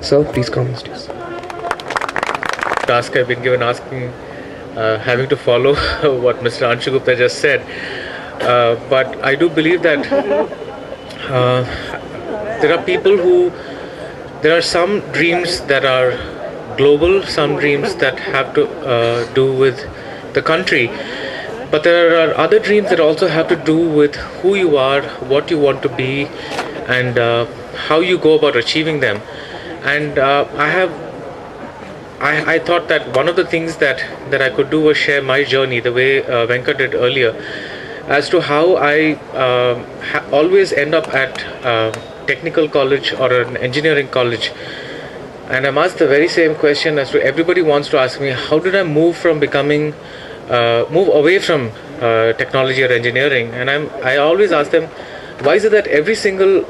So please come, Mr. Task I've been given asking, having to follow what Mr. Anshu Gupta just said. But I do believe that uh, there are people who, there are some dreams that are global, some dreams that have to do with the country. But there are other dreams that also have to do with who you are, what you want to be, and how you go about achieving them. And I thought that one of the things that I could do was share my journey the way Venkat did earlier, as to how I always end up at technical college or an engineering college. And I'm asked the very same question as to everybody wants to ask me, how did I move from becoming, move away from technology or engineering? And I always ask them, why is it that every single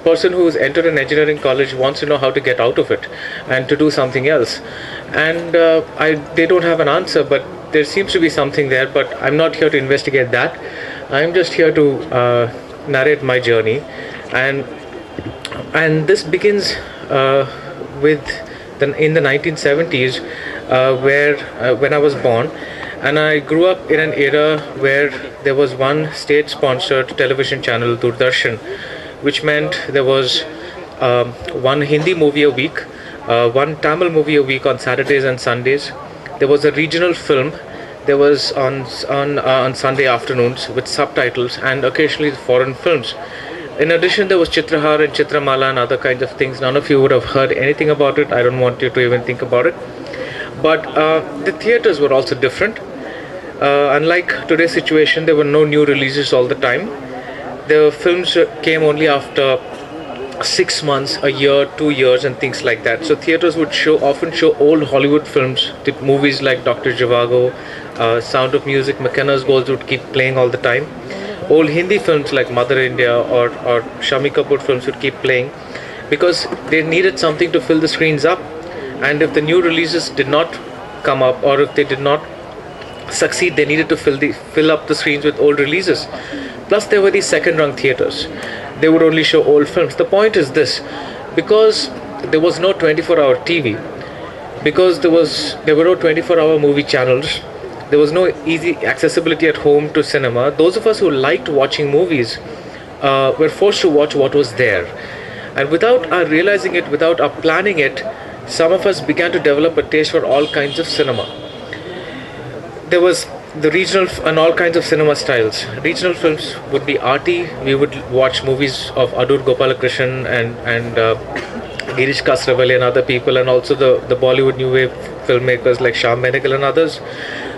person who's entered an engineering college wants to know how to get out of it and to do something else? And they don't have an answer, but there seems to be something there. But I'm not here to investigate that. I'm just here to narrate my journey, and this begins with in the 1970s, where when I was born, and I grew up in an era where there was one state-sponsored television channel, Doordarshan, which meant there was one Hindi movie a week, one Tamil movie a week on Saturdays and Sundays. There was a regional film. There was on Sunday afternoons with subtitles, and occasionally foreign films. In addition, there was Chitrahar and Chitramala and other kinds of things. None of you would have heard anything about it. I don't want you to even think about it. But the theaters were also different. Unlike today's situation, there were no new releases all the time. The films came only after 6 months, a year, 2 years, and things like that. So theaters would often show old Hollywood films, movies like Dr. Zhivago, Sound of Music, McKenna's Goals would keep playing all the time. Old Hindi films like Mother India or Shami Kapoor films would keep playing because they needed something to fill the screens up. And if the new releases did not come up, or if they did not succeed, they needed to fill up the screens with old releases. Plus, there were these second-rung theaters. They would only show old films. The point is this: because there was no 24-hour TV, because there were no 24-hour movie channels, there was no easy accessibility at home to cinema. Those of us who liked watching movies were forced to watch what was there. And without our realizing it, without our planning it, some of us began to develop a taste for all kinds of cinema. There was the regional and all kinds of cinema styles. Regional films would be arty. We would watch movies of Adur Gopalakrishnan and Girish Kasravali and other people, and also the Bollywood new wave filmmakers like Shyam Benegal and others.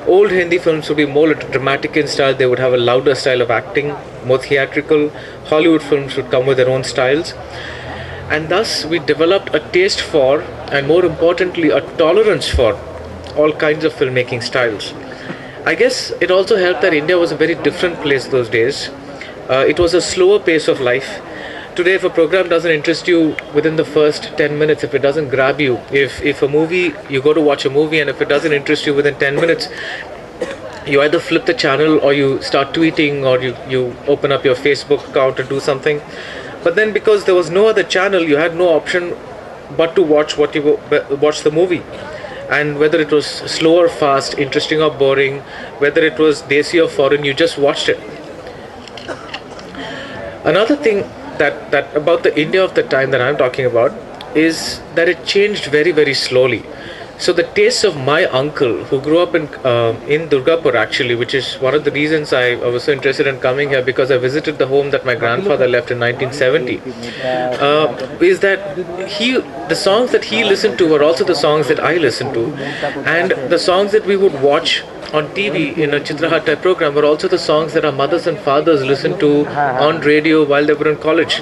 Old Hindi films would be more dramatic in style. They would have a louder style of acting, more theatrical. Hollywood films would come with their own styles. And thus we developed a taste for, and more importantly, a tolerance for all kinds of filmmaking styles. I guess it also helped that India was a very different place those days. It was a slower pace of life. Today, if a program doesn't interest you within the first 10 minutes, if it doesn't grab you, if a movie, you go to watch a movie and if it doesn't interest you within 10 minutes, you either flip the channel or you start tweeting or you open up your Facebook account and do something. But then because there was no other channel, you had no option but to watch the movie. And whether it was slow or fast, interesting or boring, whether it was desi or foreign, you just watched it. Another thing that about the India of the time that I'm talking about is that it changed very, very slowly. So the taste of my uncle, who grew up in Durgapur actually, which is one of the reasons I was so interested in coming here, because I visited the home that my grandfather left in 1970, is that the songs that he listened to were also the songs that I listened to, and the songs that we would watch on TV in a Chitrahat type program were also the songs that our mothers and fathers listened to on radio while they were in college.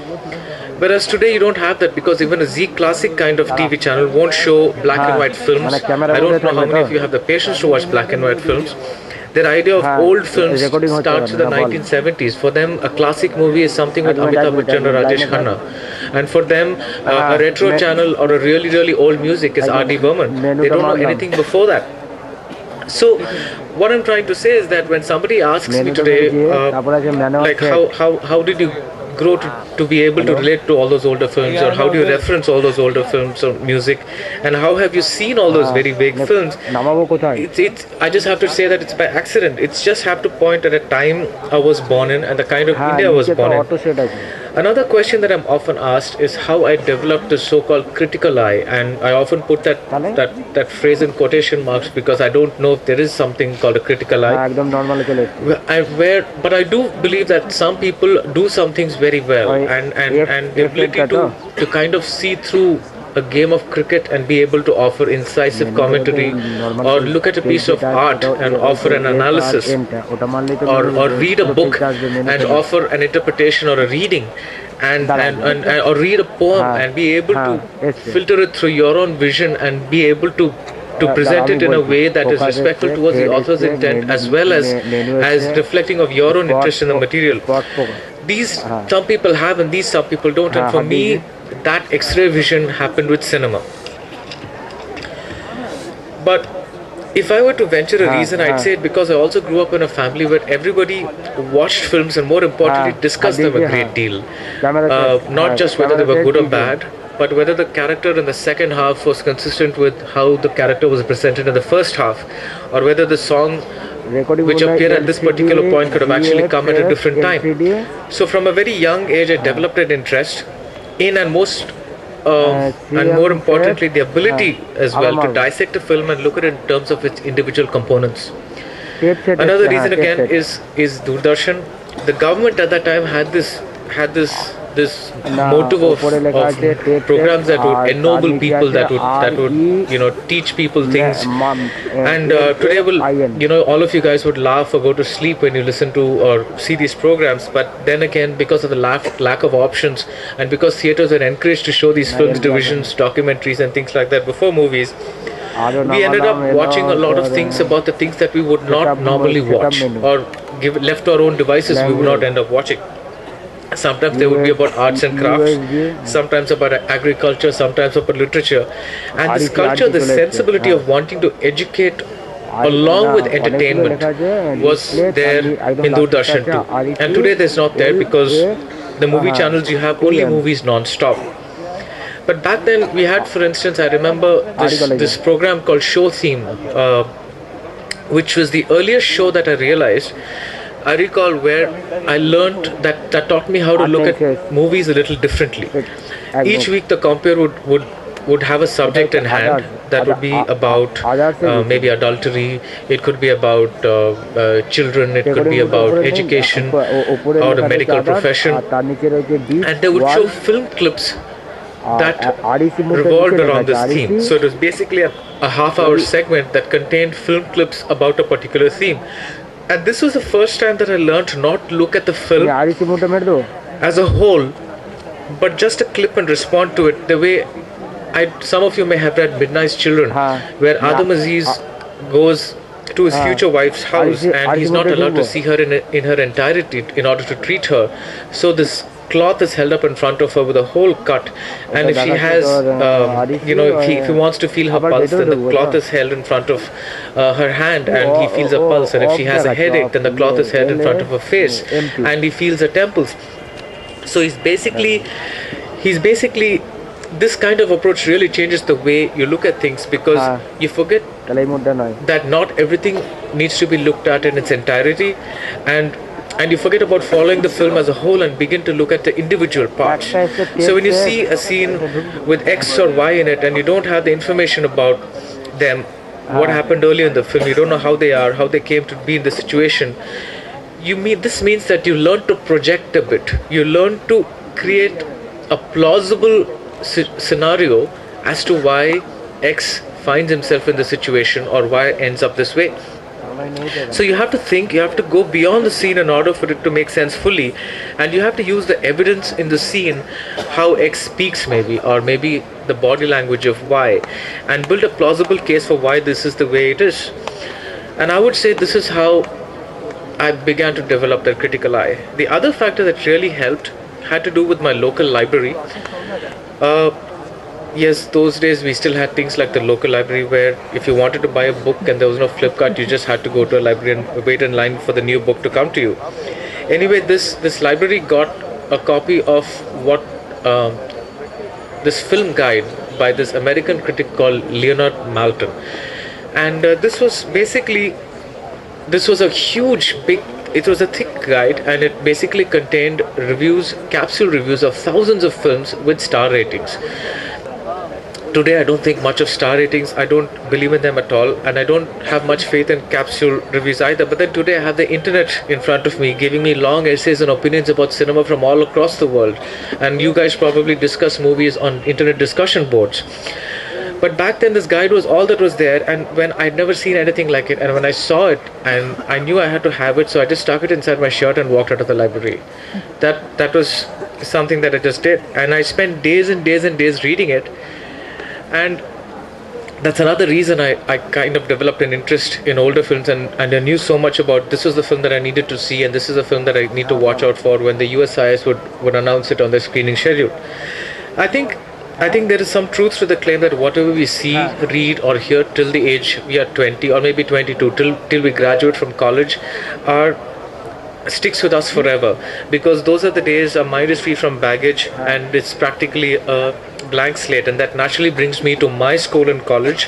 Whereas today you don't have that, because even a Z Classic kind of TV channel won't show black and white films. I don't know how many of you have the patience to watch black and white films. Their idea of old films starts in the 1970s. For them, a classic movie is something with Amitabh Bachchan or Rajesh Khanna. And for them, a retro channel or a really, really old music is R.D. Burman. They don't know anything before that. So, what I'm trying to say is that when somebody asks me today, like how did you grow to be able to relate to all those older films, or how do you reference all those older films or music, and how have you seen all those very vague films? It's I just have to say that it's by accident. It's just have to point at a time I was born in and the kind of India I was born in. Another question that I'm often asked is how I developed the so-called critical eye, and I often put that phrase in quotation marks because I don't know if there is something called a critical eye. But I do believe that some people do some things very well, and the ability to kind of see through a game of cricket and be able to offer incisive commentary, or look at a piece of art and offer an analysis, or read a book and offer an interpretation or a reading, and or read a poem and be able to filter it through your own vision and be able to present it in a way that is respectful towards the author's intent, as well as reflecting of your own interest in the material. These some people have and these some people don't, and for me that X-ray vision happened with cinema. But if I were to venture a reason, I'd say because I also grew up in a family where everybody watched films and more importantly discussed them a great deal. Not just whether they were good or bad, but whether the character in the second half was consistent with how the character was presented in the first half, or whether the song which appeared at this particular point could have actually come at a different time. So from a very young age I developed an interest in, and more importantly the ability as well to dissect a film and look at it in terms of its individual components. Another reason again is Doordarshan. The government at that time had this motive of programs that would ennoble people, that would teach people things. And today all of you guys would laugh or go to sleep when you listen to or see these programs. But then again, because of the lack of options, and because theaters were encouraged to show these films, divisions, documentaries and things like that before movies, we ended up watching a lot of things about the things that we would not normally watch, or left to our own devices we would not end up watching. Sometimes they would be about arts and crafts, sometimes about agriculture, sometimes about literature. And this culture, this sensibility of wanting to educate along with entertainment was there in Doordarshan too. And today there's not there because the movie channels, you have only movies non-stop. But back then we had, for instance, I remember this program called Show Theme, which was the earliest show that I realized. I recall where I learned that taught me how to look at movies a little differently. Each week the compere would have a subject in hand that would be about maybe adultery, it could be about children, it could be about education or the medical profession, and they would show film clips that revolved around this theme. So it was basically a half-hour segment that contained film clips about a particular theme. And this was the first time that I learned not to look at the film as a whole, but just a clip and respond to it the way some of you may have read Midnight's Children, where Adam Aziz goes to his future wife's house and he's not allowed to see her in her entirety in order to treat her. So this cloth is held up in front of her with a hole cut, and if she has if he wants to feel her pulse, then the cloth is held in front of her hand and he feels her pulse, and if she has a headache, then the cloth is held in front of her face and he feels her temples. So he's basically this kind of approach really changes the way you look at things, because you forget that not everything needs to be looked at in its entirety, and you forget about following the film as a whole and begin to look at the individual parts. So when you see a scene with X or Y in it and you don't have the information about them, what happened earlier in the film, you don't know how they are, how they came to be in the situation, this means that you learn to project a bit. You learn to create a plausible scenario as to why X finds himself in the situation or why ends up this way. So you have to think, you have to go beyond the scene in order for it to make sense fully, and you have to use the evidence in the scene, how X speaks maybe, or maybe the body language of Y, and build a plausible case for why this is the way it is. And I would say this is how I began to develop that critical eye. The other factor that really helped had to do with my local library. Yes, those days we still had things like the local library where if you wanted to buy a book and there was no Flipkart, you just had to go to a library and wait in line for the new book to come to you. Anyway, this library got a copy of what um, this film guide by this American critic called Leonard Maltin, and this was a huge, big. It was a thick guide, and it basically contained reviews, capsule reviews of thousands of films with star ratings. Today, I don't think much of star ratings. I don't believe in them at all, and I don't have much faith in capsule reviews either. But then today, I have the internet in front of me, giving me long essays and opinions about cinema from all across the world. And you guys probably discuss movies on internet discussion boards. But back then, this guide was all that was there, and when I'd never seen anything like it, and when I saw it, and I knew I had to have it, so I just stuck it inside my shirt and walked out of the library. That was something that I just did, and I spent days and days and days reading it. And that's another reason I kind of developed an interest in older films, and I knew so much about this was the film that I needed to see, and this is the film that I need to watch out for when the USIS would announce it on their screening schedule. I think there is some truth to the claim that whatever we see, read, or hear till the age we are 20 or maybe 22, till we graduate from college, are sticks with us forever, because those are the days our mind is free from baggage and it's practically a blank slate. And that naturally brings me to my school and college.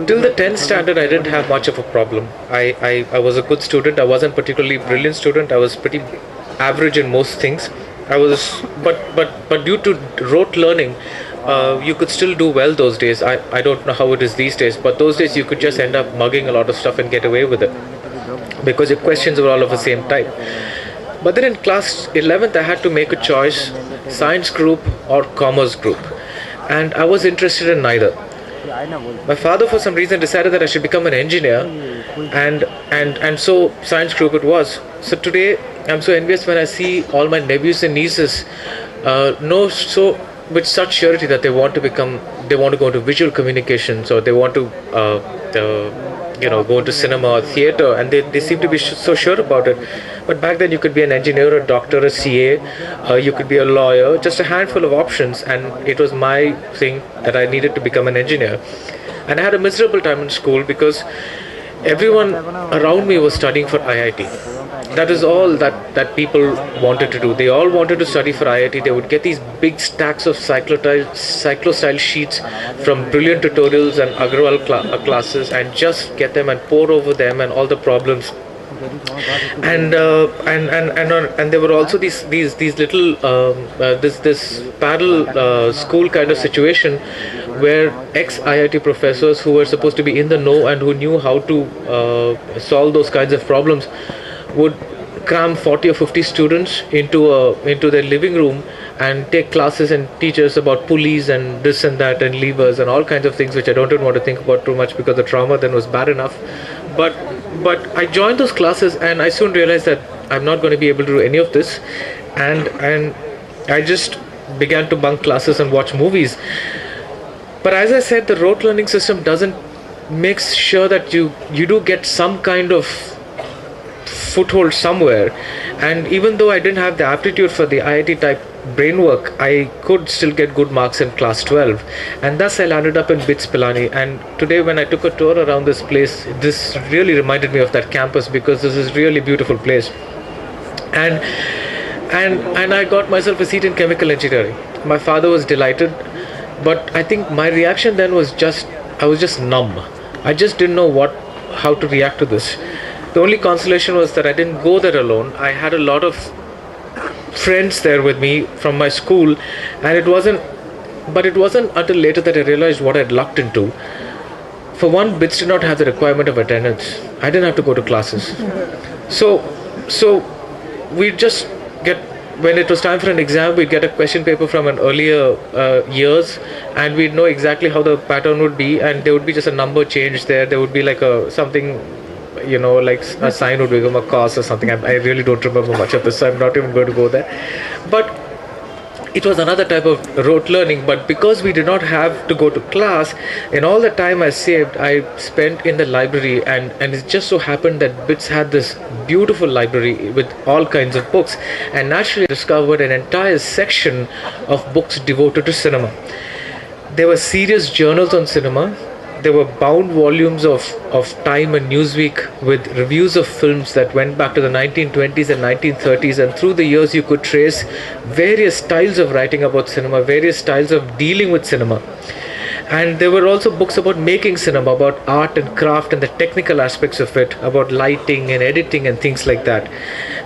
Till the 10th standard, I didn't have much of a problem. I was a good student. I wasn't particularly brilliant student. I was pretty average in most things. But due to rote learning, you could still do well those days. I don't know how it is these days, but those days you could just end up mugging a lot of stuff and get away with it, because your questions were all of the same type. But then in class 11th, I had to make a choice: science group or commerce group, and I was interested in neither. My father, for some reason, decided that I should become an engineer, and so science group it was. So today, I'm so envious when I see all my nephews and nieces know so with such surety that they want to go into visual communications, or they want to go into cinema or theater, and they seem to be so sure about it. But back then, you could be an engineer, a doctor, a CA, you could be a lawyer, just a handful of options, and it was my thing that I needed to become an engineer. And I had a miserable time in school because everyone around me was studying for IIT. That is all that people wanted to do. They all wanted to study for IIT. They would get these big stacks of cyclo-style sheets from brilliant tutorials and Agrawal classes, and just get them and pour over them and all the problems. And there were also these little this parallel school kind of situation where ex-IIT professors who were supposed to be in the know and who knew how to solve those kinds of problems would cram 40 or 50 students into their living room and take classes and teach us about pulleys and this and that and levers and all kinds of things, which I don't even want to think about too much because the trauma then was bad enough. But I joined those classes, and I soon realized that I'm not going to be able to do any of this, and I just began to bunk classes and watch movies. But as I said, the rote learning system doesn't make sure that you do get some kind of foothold somewhere. And even though I didn't have the aptitude for the IIT type brain work, I could still get good marks in class 12, and thus I landed up in BITS Pilani. And today, when I took a tour around this place, this really reminded me of that campus, because this is really beautiful place. And I got myself a seat in chemical engineering. My father was delighted, but I think my reaction then was I was just numb. I just didn't know how to react to this. The only consolation was that I didn't go there alone. I had a lot of friends there with me from my school, and it wasn't until later that I realized what I'd lucked into. For one, BITS did not have the requirement of attendance. I didn't have to go to classes. So we'd just get, when it was time for an exam, we'd get a question paper from an earlier years, and we'd know exactly how the pattern would be, and there would be just a number change there. There would be like something, like a sign would become a cos or something. I really don't remember much of this, so I'm not even going to go there. But it was another type of rote learning. But because we did not have to go to class, in all the time I saved, I spent in the library, and it just so happened that BITS had this beautiful library with all kinds of books, and naturally I discovered an entire section of books devoted to cinema. There were serious journals on cinema. there were bound volumes of Time and Newsweek with reviews of films that went back to the 1920s and 1930s, and through the years you could trace various styles of writing about cinema, various styles of dealing with cinema. And there were also books about making cinema, about art and craft and the technical aspects of it, about lighting and editing and things like that.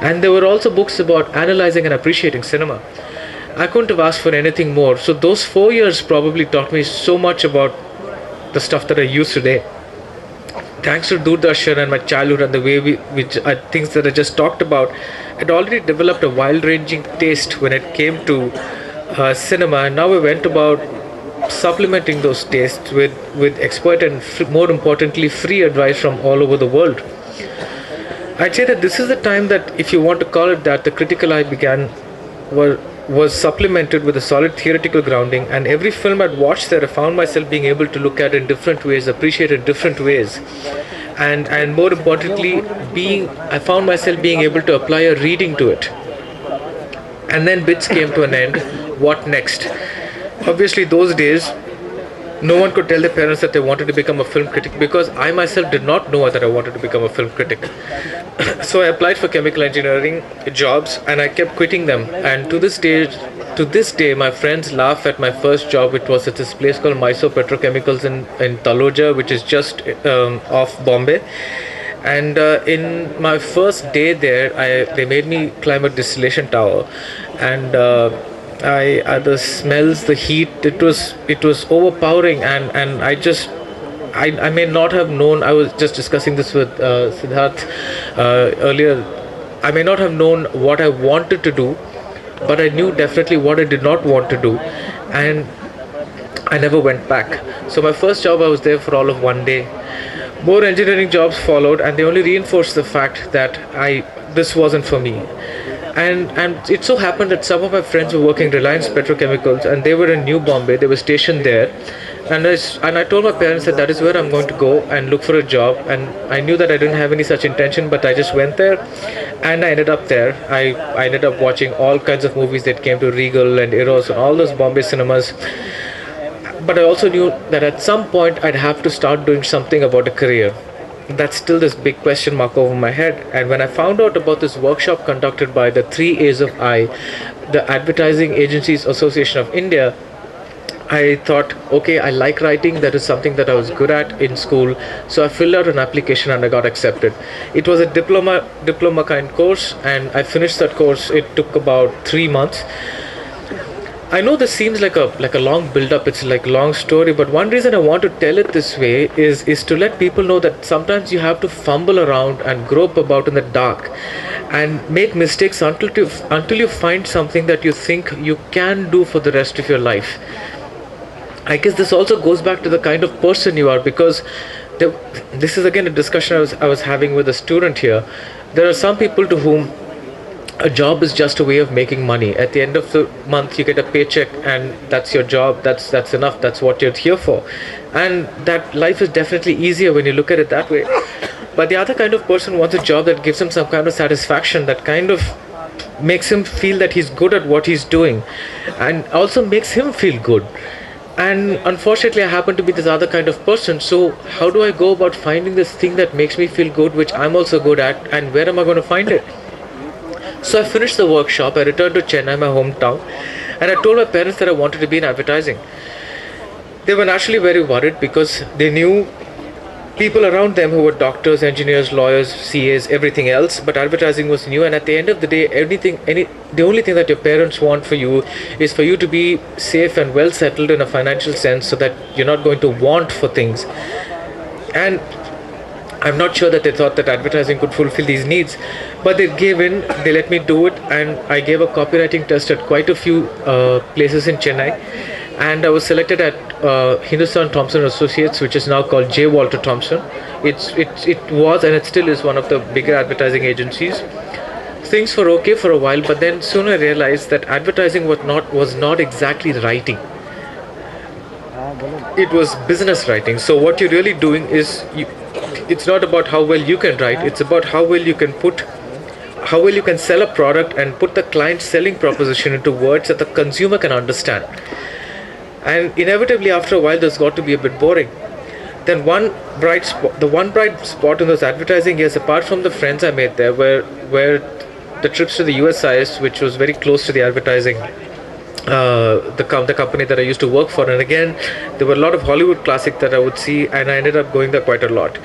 And there were also books about analyzing and appreciating cinema. I couldn't have asked for anything more. So those 4 years probably taught me so much about the stuff that I use today. Thanks to Doordarshan and my childhood and the way which are things that I just talked about, I'd already developed a wide-ranging taste when it came to cinema, and now I went about supplementing those tastes with expert and more importantly free advice from all over the world. I'd say that this is the time that, if you want to call it that, the critical eye began was supplemented with a solid theoretical grounding, and every film I'd watched there I found myself being able to look at in different ways, appreciate in different ways, and more importantly I found myself being able to apply a reading to it. And then bits came to an end. What next? Obviously those days no one could tell their parents that they wanted to become a film critic, because I myself did not know that I wanted to become a film critic. So I applied for chemical engineering jobs and I kept quitting them. And to this day, my friends laugh at my first job, which was at this place called Mysore Petrochemicals in Taloja, which is just off Bombay. And in my first day there, they made me climb a distillation tower, and the smells, the heat, it was overpowering, and I may not have known. I was just discussing this with Siddharth earlier. I may not have known what I wanted to do, but I knew definitely what I did not want to do, and I never went back. So my first job, I was there for all of one day. More engineering jobs followed, and they only reinforced the fact that this wasn't for me. And it so happened that some of my friends were working Reliance Petrochemicals, and they were in New Bombay. They were stationed there, and I told my parents that is where I'm going to go and look for a job. And I knew that I didn't have any such intention, but I just went there, and I ended up there. I ended up watching all kinds of movies that came to Regal and Eros and all those Bombay cinemas. But I also knew that at some point I'd have to start doing something about a career. That's still this big question mark over my head. And when I found out about this workshop conducted by the 3 A's of I, the Advertising Agencies Association of India, I thought, okay, I like writing. That is something that I was good at in school. So I filled out an application and I got accepted. It was a diploma kind course, and I finished that course. It took about 3 months. I know this seems like a long build-up. It's like a long story, but one reason I want to tell it this way is to let people know that sometimes you have to fumble around and grope about in the dark, and make mistakes until you find something that you think you can do for the rest of your life. I guess this also goes back to the kind of person you are, because this is again a discussion I was having with a student here. There are some people to whom a job is just a way of making money. At the end of the month you get a paycheck, and that's your job. That's enough. That's what you're here for, and that life is definitely easier when you look at it that way. But the other kind of person wants a job that gives him some kind of satisfaction, that kind of makes him feel that he's good at what he's doing, and also makes him feel good. And unfortunately I happen to be this other kind of person. So how do I go about finding this thing that makes me feel good, which I'm also good at, and where am I going to find it? So I finished the workshop, I returned to Chennai, my hometown, and I told my parents that I wanted to be in advertising. They were naturally very worried, because they knew people around them who were doctors, engineers, lawyers, CAs, everything else, but advertising was new. And at the end of the day, the only thing that your parents want for you is for you to be safe and well settled in a financial sense, so that you're not going to want for things. And I'm not sure that they thought that advertising could fulfill these needs, but they gave in, they let me do it, and I gave a copywriting test at quite a few places in Chennai, and I was selected at Hindustan Thompson Associates, which is now called J. Walter Thompson. It was, and it still is, one of the bigger advertising agencies. Things were okay for a while, but then soon I realized that advertising was not exactly writing. It was business writing. So what you're really doing is, it's not about how well you can write, it's about how well you can sell a product and put the client's selling proposition into words that the consumer can understand. And inevitably after a while this got to be a bit boring. Then the one bright spot in those advertising years, apart from the friends I made there, were the trips to the USIS, which was very close to the advertising, the company that I used to work for. And again, there were a lot of Hollywood classic that I would see, and I ended up going there quite a lot.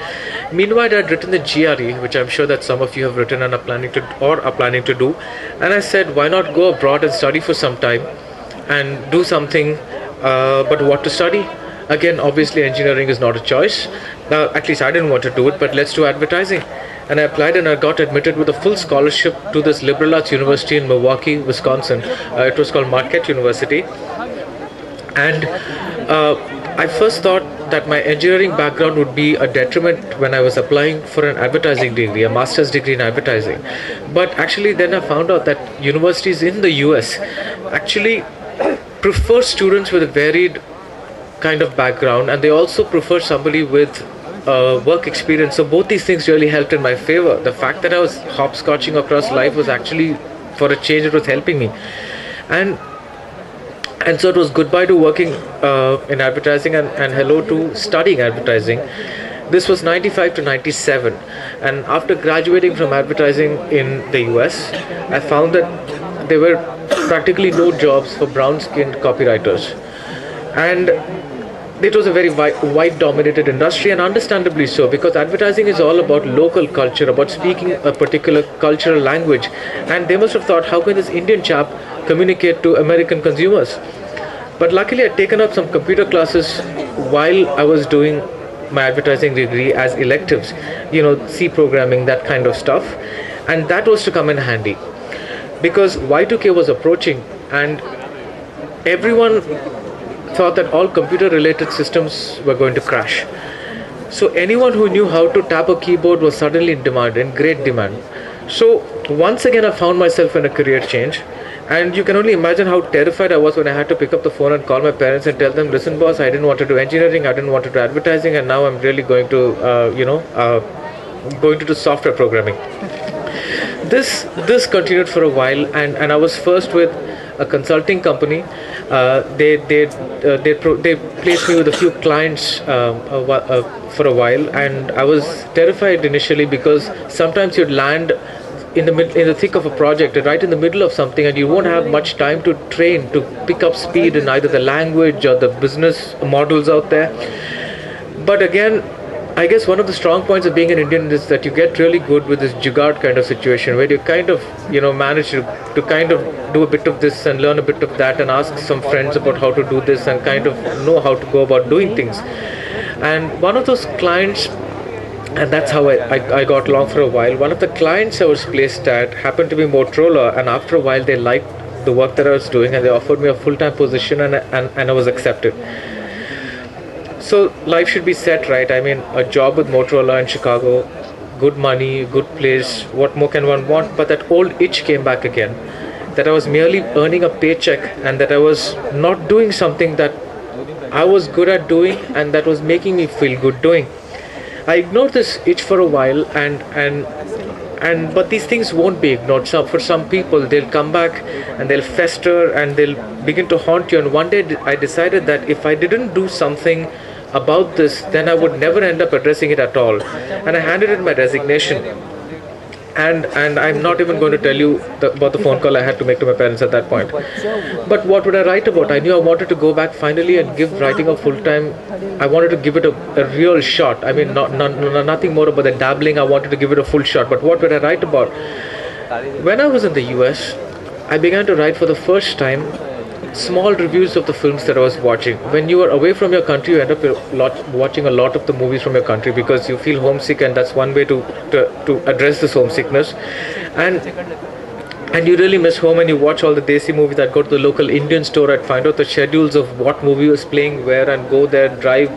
Meanwhile, I'd written the GRE, which I'm sure that some of you have written and are planning to do. And I said, why not go abroad and study for some time and do something, but what to study? Again, obviously, engineering is not a choice. At least I didn't want to do it, but let's do advertising. And I applied and I got admitted with a full scholarship to this liberal arts university in Milwaukee, Wisconsin. It was called Marquette University. And I first thought that my engineering background would be a detriment when I was applying for an advertising degree, a master's degree in advertising. But actually, then I found out that universities in the US actually prefer students with a varied kind of background, and they also prefer somebody with work experience. So both these things really helped in my favor. The fact that I was hopscotching across life was actually, for a change, it was helping me. And so it was goodbye to working in advertising, and hello to studying advertising. This was 95 to 97, and after graduating from advertising in the US, I found that there were practically no jobs for brown skinned copywriters. And it was a very white dominated industry, and understandably so, because advertising is all about local culture, about speaking a particular cultural language. And they must have thought, how can this Indian chap communicate to American consumers? But luckily, I'd taken up some computer classes while I was doing my advertising degree as electives, C programming, that kind of stuff. And that was to come in handy, because Y2K was approaching, and everyone thought that all computer related systems were going to crash. So anyone who knew how to tap a keyboard was suddenly in demand, in great demand. So once again, I found myself in a career change, and you can only imagine how terrified I was when I had to pick up the phone and call my parents and tell them, listen boss, I didn't want to do engineering, I didn't want to do advertising, and now I'm really going to do software programming. This continued for a while, and I was first with a consulting company. They placed me with a few clients for a while, and I was terrified initially, because sometimes you'd land in the thick of a project, right in the middle of something, and you won't have much time to train, to pick up speed in either the language or the business models out there. But again, I guess one of the strong points of being an Indian is that you get really good with this jugaad kind of situation, where you kind of, manage to kind of do a bit of this and learn a bit of that, and ask some friends about how to do this, and kind of know how to go about doing things. And one of those clients, and that's how I got along for a while. One of the clients I was placed at happened to be Motorola, and after a while they liked the work that I was doing, and they offered me a full-time position, and I was accepted. So life should be set, right? I mean, a job with Motorola in Chicago, good money, good place, what more can one want? But that old itch came back again, that I was merely earning a paycheck, and that I was not doing something that I was good at doing, and that was making me feel good doing. I ignored this itch for a while, but these things won't be ignored. So for some people, they'll come back and they'll fester and they'll begin to haunt you. And one day I decided that if I didn't do something about this, then I would never end up addressing it at all. And I handed in my resignation. And I'm not even going to tell you about the phone call I had to make to my parents at that point. But what would I write about? I knew I wanted to go back finally and give writing a full-time. I wanted to give it a real shot. I mean, nothing more about the dabbling. I wanted to give it a full shot. But what would I write about? When I was in the US, I began to write for the first time small reviews of the films that I was watching. When you are away from your country, you end up watching a lot of the movies from your country, because you feel homesick, and that's one way to address this homesickness. And you really miss home, and you watch all the Desi movies. I'd go to the local Indian store, I'd find out the schedules of what movie was playing where, and go there, drive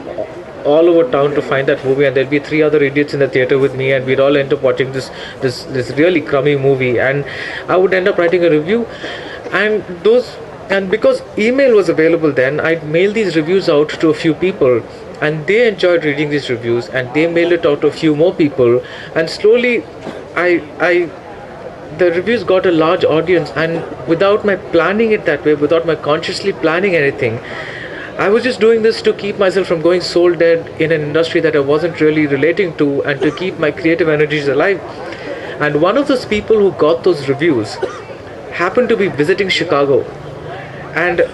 all over town to find that movie, and there'll be 3 other idiots in the theater with me, and we'd all end up watching this really crummy movie, and I would end up writing a review. And because email was available then, I'd mail these reviews out to a few people, and they enjoyed reading these reviews, and they mailed it out to a few more people, and slowly the reviews got a large audience. And without my planning it that way, without my consciously planning anything, I was just doing this to keep myself from going soul dead in an industry that I wasn't really relating to, and to keep my creative energies alive. And one of those people who got those reviews happened to be visiting Chicago, and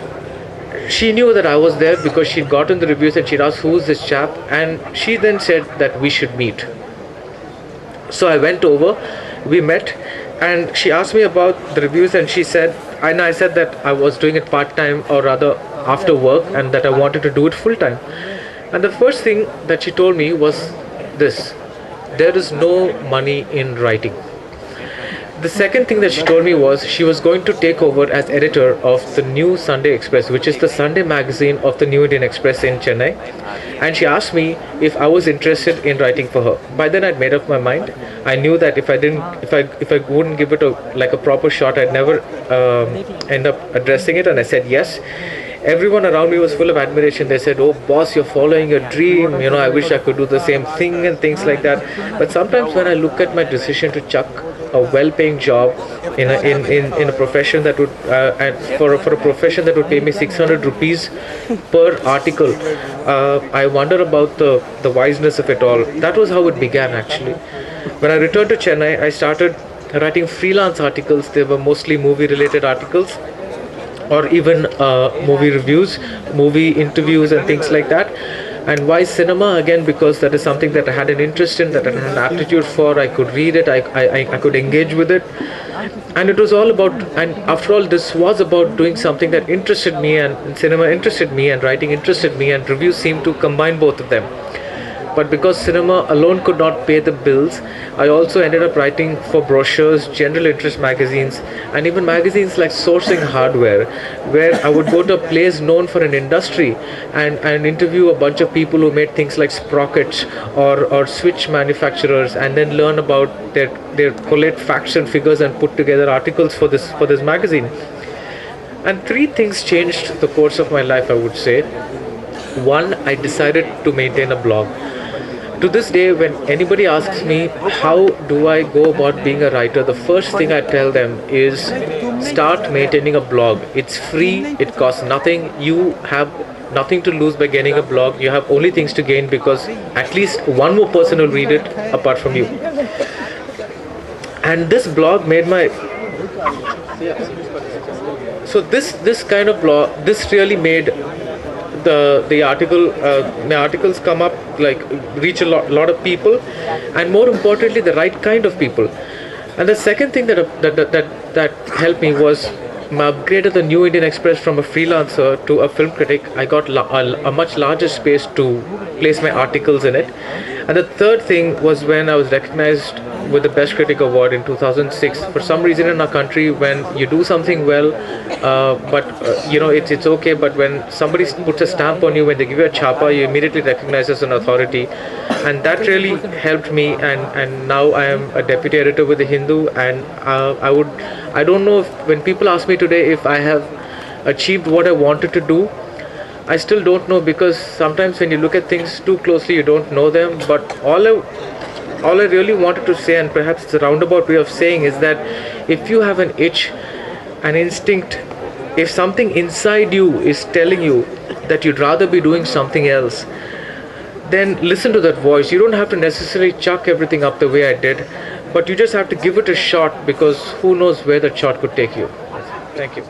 she knew that I was there because she'd gotten the reviews and she'd asked, "Who's this chap?" And she then said that we should meet. So I went over, we met, and she asked me about the reviews, and I said that I was doing it part time, or rather after work, and that I wanted to do it full time. And the first thing that she told me was this: there is no money in writing. The second thing that she told me was she was going to take over as editor of the New Sunday Express, which is the Sunday magazine of the New Indian Express in Chennai. And she asked me if I was interested in writing for her. By then I'd made up my mind. I knew that if I wouldn't give it a proper shot, I'd never end up addressing it. And I said yes. Everyone around me was full of admiration. They said, "Oh boss, you're following your dream, I wish I could do the same thing," and things like that. But sometimes when I look at my decision to chuck a well-paying job in a profession that would and for a profession that would pay me 600 rupees per article, I wonder about the wiseness of it all. That was how it began, actually. When I returned to Chennai, I started writing freelance articles. They were mostly movie-related articles, or even movie reviews, movie interviews, and things like that. And why cinema? Again, because that is something that I had an interest in, that I had an aptitude for. I could read it, I could engage with it. And it was all about, and after all, this was about doing something that interested me, and cinema interested me, and writing interested me, and reviews seemed to combine both of them. But because cinema alone could not pay the bills, I also ended up writing for brochures, general interest magazines, and even magazines like Sourcing Hardware, where I would go to a place known for an industry and interview a bunch of people who made things like sprockets or switch manufacturers, and then learn about their collate facts and figures and put together articles for this magazine. And three things changed the course of my life, I would say. One, I decided to maintain a blog. To this day, when anybody asks me how do I go about being a writer, the first thing I tell them is start maintaining a blog. It's free, it costs nothing, you have nothing to lose by getting a blog. You have only things to gain, because at least one more person will read it apart from you. And this blog made my this kind of blog, this really made the article, my articles come up, like reach a lot of people, and more importantly, the right kind of people. And the second thing that helped me was my upgrade at the New Indian Express from a freelancer to a film critic. I got a much larger space to place my articles in it. And the third thing was when I was recognized with the Best Critic Award in 2006. For some reason in our country, when you do something well, it's okay, but when somebody puts a stamp on you, when they give you a chapa, you immediately recognize as an authority. And that really helped me, and now I am a deputy editor with the Hindu, and I don't know if, when people ask me today if I have achieved what I wanted to do, I still don't know, because sometimes when you look at things too closely, you don't know them. But all I really wanted to say, and perhaps it's a roundabout way of saying, is that if you have an itch, an instinct, if something inside you is telling you that you'd rather be doing something else, then listen to that voice. You don't have to necessarily chuck everything up the way I did, but you just have to give it a shot, because who knows where that shot could take you. Thank you.